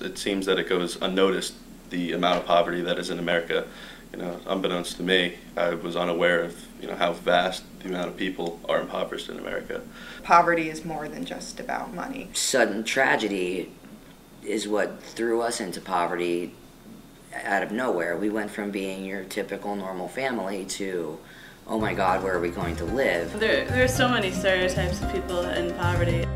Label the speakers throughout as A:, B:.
A: it seems that it goes unnoticed, the amount of poverty that is in America. Unbeknownst to me, I was unaware of how vast the amount of people are impoverished in America.
B: Poverty is more than just about money.
C: Sudden tragedy is what threw us into poverty out of nowhere. We went from being your typical normal family to, oh my God, where are we going to live?
D: There are so many stereotypes of people in poverty.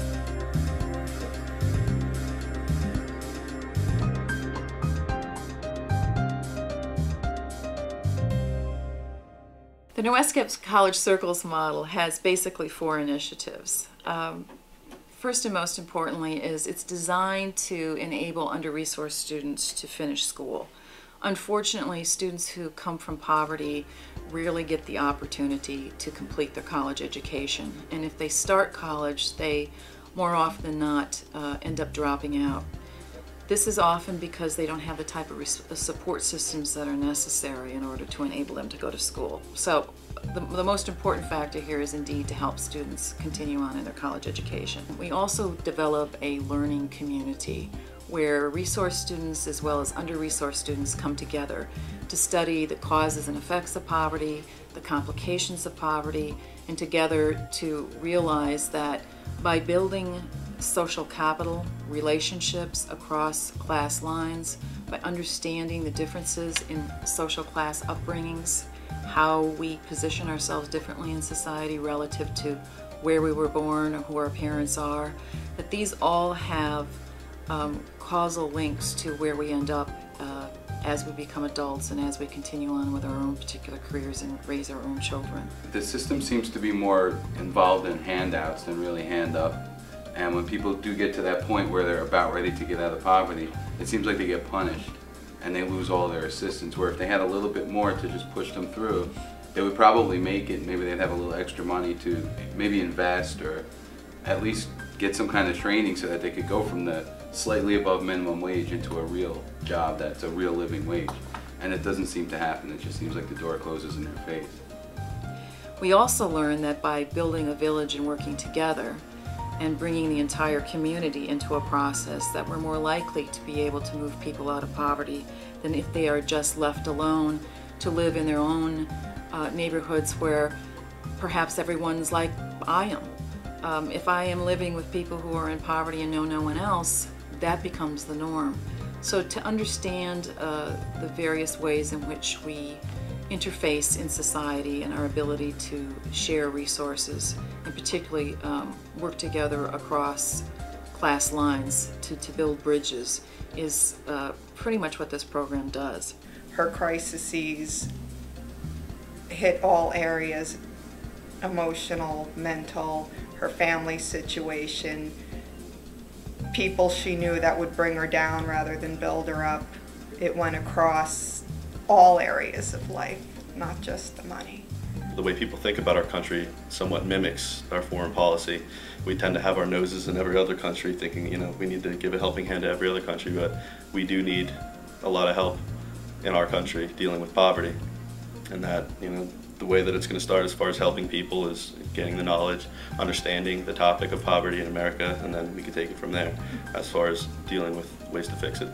E: The Norwescap's College Circles model has basically 4 initiatives. First and most importantly is it's designed to enable under-resourced students to finish school. Unfortunately, students who come from poverty rarely get the opportunity to complete their college education. And if they start college, they more often than not end up dropping out. This is often because they don't have the type of support systems that are necessary in order to enable them to go to school. So the most important factor here is indeed to help students continue on in their college education. We also develop a learning community where resource students as well as under-resourced students come together to study the causes and effects of poverty, the complications of poverty, and together to realize that by building social capital, relationships across class lines, by understanding the differences in social class upbringings, how we position ourselves differently in society relative to where we were born or who our parents are, that these all have causal links to where we end up as we become adults and as we continue on with our own particular careers and raise our own children.
F: The system seems to be more involved in handouts than really hand up. And when people do get to that point where they're about ready to get out of poverty, it seems like they get punished and they lose all their assistance, where if they had a little bit more to just push them through, they would probably make it. Maybe they'd have a little extra money to maybe invest or at least get some kind of training so that they could go from the slightly above minimum wage into a real job that's a real living wage. And it doesn't seem to happen. It just seems like the door closes in their face.
E: We also learned that by building a village and working together, and bringing the entire community into a process, that we're more likely to be able to move people out of poverty than if they are just left alone to live in their own neighborhoods where perhaps everyone's like I am. If I am living with people who are in poverty and know no one else, that becomes the norm. So to understand the various ways in which we interface in society and our ability to share resources, and particularly work together across class lines to build bridges, is pretty much what this program does.
B: Her crises hit all areas: emotional, mental, her family situation, people she knew that would bring her down rather than build her up. It went across all areas of life, not just the money.
A: The way people think about our country somewhat mimics our foreign policy. We tend to have our noses in every other country, thinking, we need to give a helping hand to every other country, but we do need a lot of help in our country dealing with poverty. And that, the way that it's going to start as far as helping people is getting the knowledge, understanding the topic of poverty in America, and then we can take it from there as far as dealing with ways to fix it.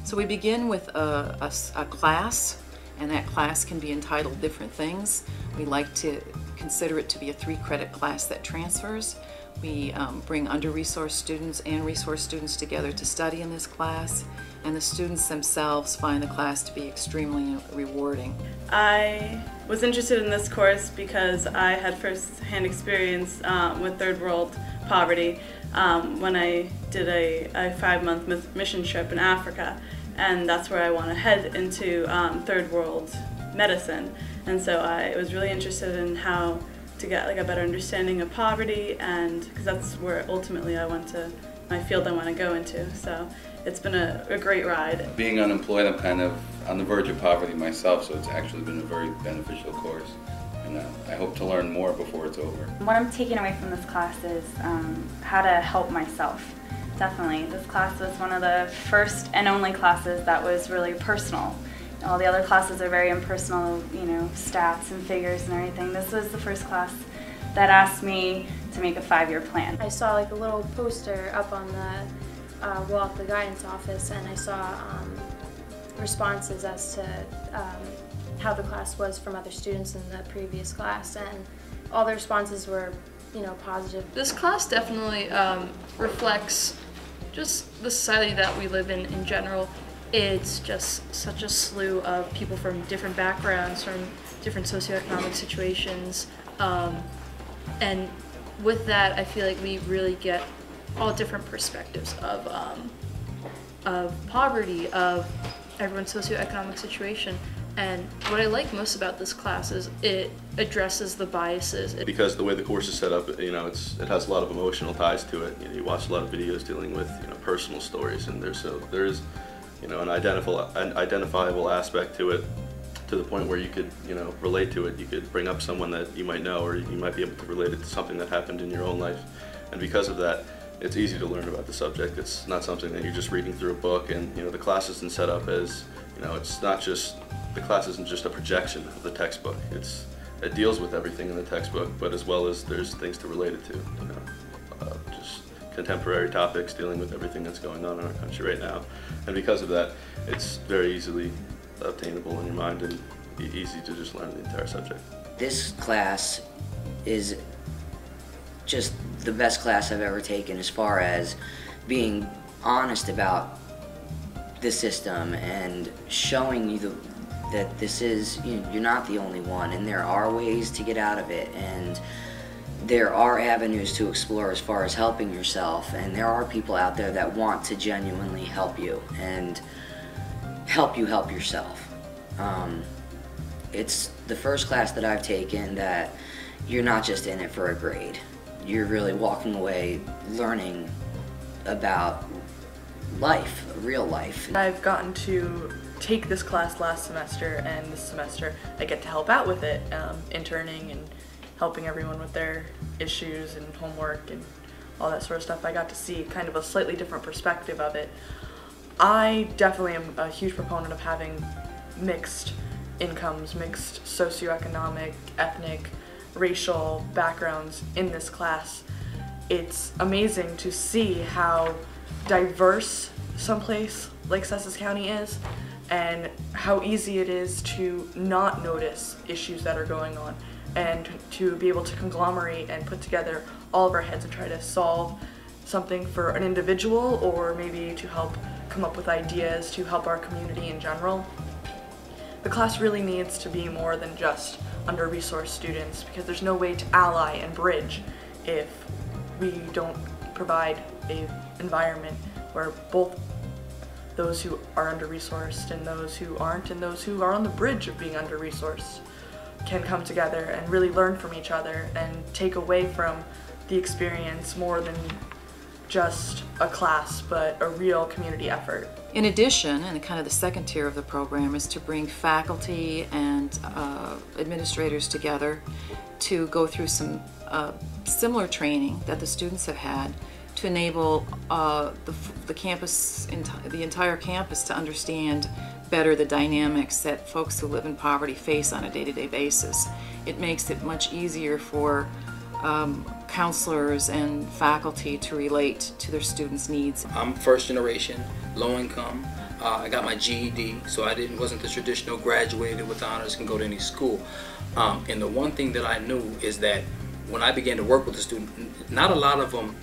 E: So we begin with a class, and that class can be entitled different things. We like to consider it to be a 3-credit class that transfers. We bring under-resourced students and resource students together to study in this class, and the students themselves find the class to be extremely rewarding.
D: I was interested in this course because I had first-hand experience with third world poverty when I did a 5-month mission trip in Africa, and that's where I want to head into third world medicine. And so I was really interested in how to get a better understanding of poverty, and because that's where ultimately my field I want to go into. So it's been a great ride.
F: Being unemployed, I'm kind of on the verge of poverty myself, so it's actually been a very beneficial course. And I hope to learn more before it's over.
G: What I'm taking away from this class is how to help myself. Definitely. This class was one of the first and only classes that was really personal. All the other classes are very impersonal, stats and figures and everything. This was the first class that asked me to make a 5-year plan.
H: I saw a little poster up on walked the guidance office, and I saw responses as to how the class was from other students in the previous class, and all the responses were, positive.
I: This class definitely reflects just the society that we live in general. It's just such a slew of people from different backgrounds, from different socioeconomic situations, and with that, I feel like we really get all different perspectives of poverty, of everyone's socioeconomic situation. And what I like most about this class is it addresses the biases.
A: Because the way the course is set up, it has a lot of emotional ties to it. You watch a lot of videos dealing with personal stories, and there is an identifiable aspect to it, to the point where you could relate to it. You could bring up someone that you might know, or you might be able to relate it to something that happened in your own life. And because of that, it's easy to learn about the subject. It's not something that you're just reading through a book, and the class isn't set up as, it's not just, the class isn't just a projection of the textbook. It deals with everything in the textbook, but as well as there's things to relate it to, just contemporary topics dealing with everything that's going on in our country right now. And because of that, it's very easily obtainable in your mind and easy to just learn the entire subject.
C: This class is just the best class I've ever taken, as far as being honest about the system and showing you that this is, you're not the only one, and there are ways to get out of it, and there are avenues to explore as far as helping yourself, and there are people out there that want to genuinely help you and help you help yourself. It's the first class that I've taken that you're not just in it for a grade. You're really walking away learning about life, real life.
J: I've gotten to take this class last semester, and this semester I get to help out with it, interning and helping everyone with their issues and homework and all that sort of stuff. I got to see kind of a slightly different perspective of it. I definitely am a huge proponent of having mixed incomes, mixed socioeconomic, ethnic, racial backgrounds in this class. It's amazing to see how diverse someplace like Sussex County is, and how easy it is to not notice issues that are going on, and to be able to conglomerate and put together all of our heads and try to solve something for an individual, or maybe to help come up with ideas to help our community in general. The class really needs to be more than just under-resourced students, because there's no way to ally and bridge if we don't provide an environment where both those who are under-resourced and those who aren't, and those who are on the bridge of being under-resourced, can come together and really learn from each other and take away from the experience more than just a class, but a real community effort.
E: In addition, and kind of the second tier of the program, is to bring faculty and administrators together to go through some similar training that the students have had, to enable the campus, the entire campus, to understand better the dynamics that folks who live in poverty face on a day-to-day basis. It makes it much easier for counselors and faculty to relate to their students' needs.
K: I'm first generation, low income. I got my GED, so I wasn't the traditional graduated with honors, can go to any school. And the one thing that I knew is that when I began to work with the student, not a lot of them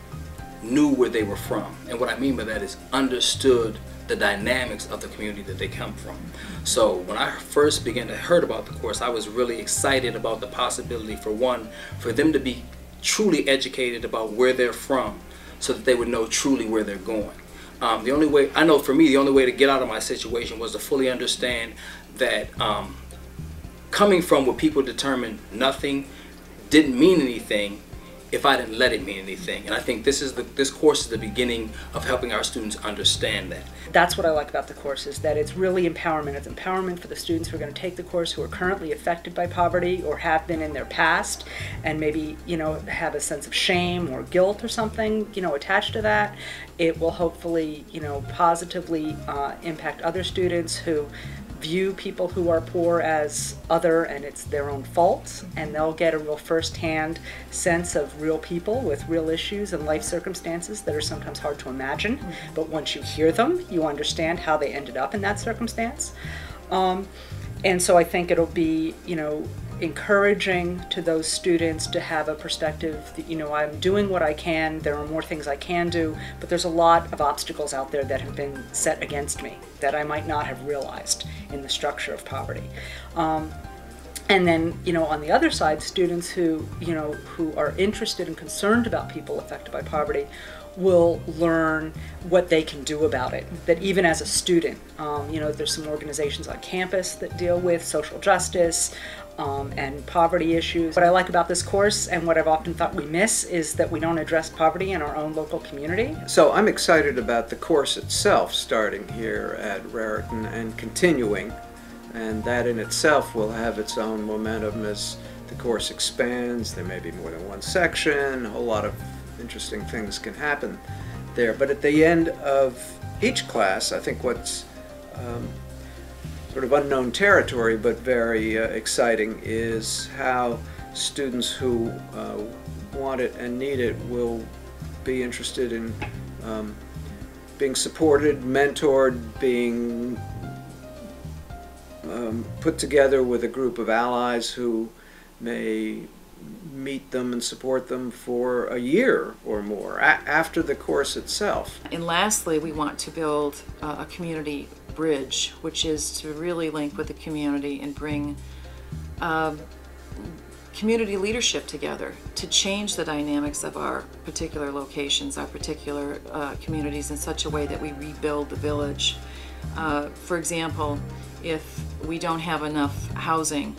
K: knew where they were from. And what I mean by that is understood the dynamics of the community that they come from. So when I first began to hear about the course, I was really excited about the possibility, for one, for them to be truly educated about where they're from, so that they would know truly where they're going. The only way, I know for me, the only way to get out of my situation was to fully understand that coming from where people determined nothing didn't mean anything if I didn't let it mean anything. And I think this course is the beginning of helping our students understand that.
L: That's what I like about the course, is that it's really empowerment. It's empowerment for the students who are going to take the course, who are currently affected by poverty or have been in their past, and maybe, have a sense of shame or guilt or something, attached to that. It will hopefully, positively impact other students who view people who are poor as other and it's their own fault, and they'll get a real first-hand sense of real people with real issues and life circumstances that are sometimes hard to imagine. But once you hear them, you understand how they ended up in that circumstance. And so I think it'll be, encouraging to those students to have a perspective that, I'm doing what I can, there are more things I can do, but there's a lot of obstacles out there that have been set against me that I might not have realized in the structure of poverty. And then, on the other side, students who are interested and concerned about people affected by poverty will learn what they can do about it. That even as a student, there's some organizations on campus that deal with social justice and poverty issues. What I like about this course, and what I've often thought we miss, is that we don't address poverty in our own local community.
M: So I'm excited about the course itself, starting here at Raritan and continuing, and that in itself will have its own momentum as the course expands. There may be more than one section, a whole lot of interesting things can happen there. But at the end of each class, I think what's sort of unknown territory but very exciting is how students who want it and need it will be interested in being supported, mentored, being put together with a group of allies who may meet them and support them for a year or more after the course itself.
E: And lastly, we want to build a community bridge, which is to really link with the community and bring community leadership together to change the dynamics of our particular locations, our particular communities in such a way that we rebuild the village. For example, if we don't have enough housing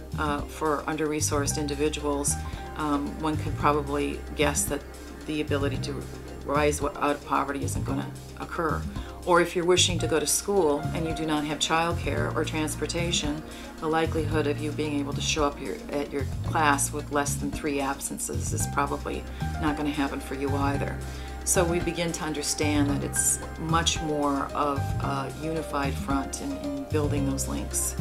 E: for under-resourced individuals, one could probably guess that the ability to rise out of poverty isn't going to occur. Or if you're wishing to go to school and you do not have childcare or transportation, the likelihood of you being able to show up at your class with less than 3 absences is probably not going to happen for you either. So we begin to understand that it's much more of a unified front in building those links.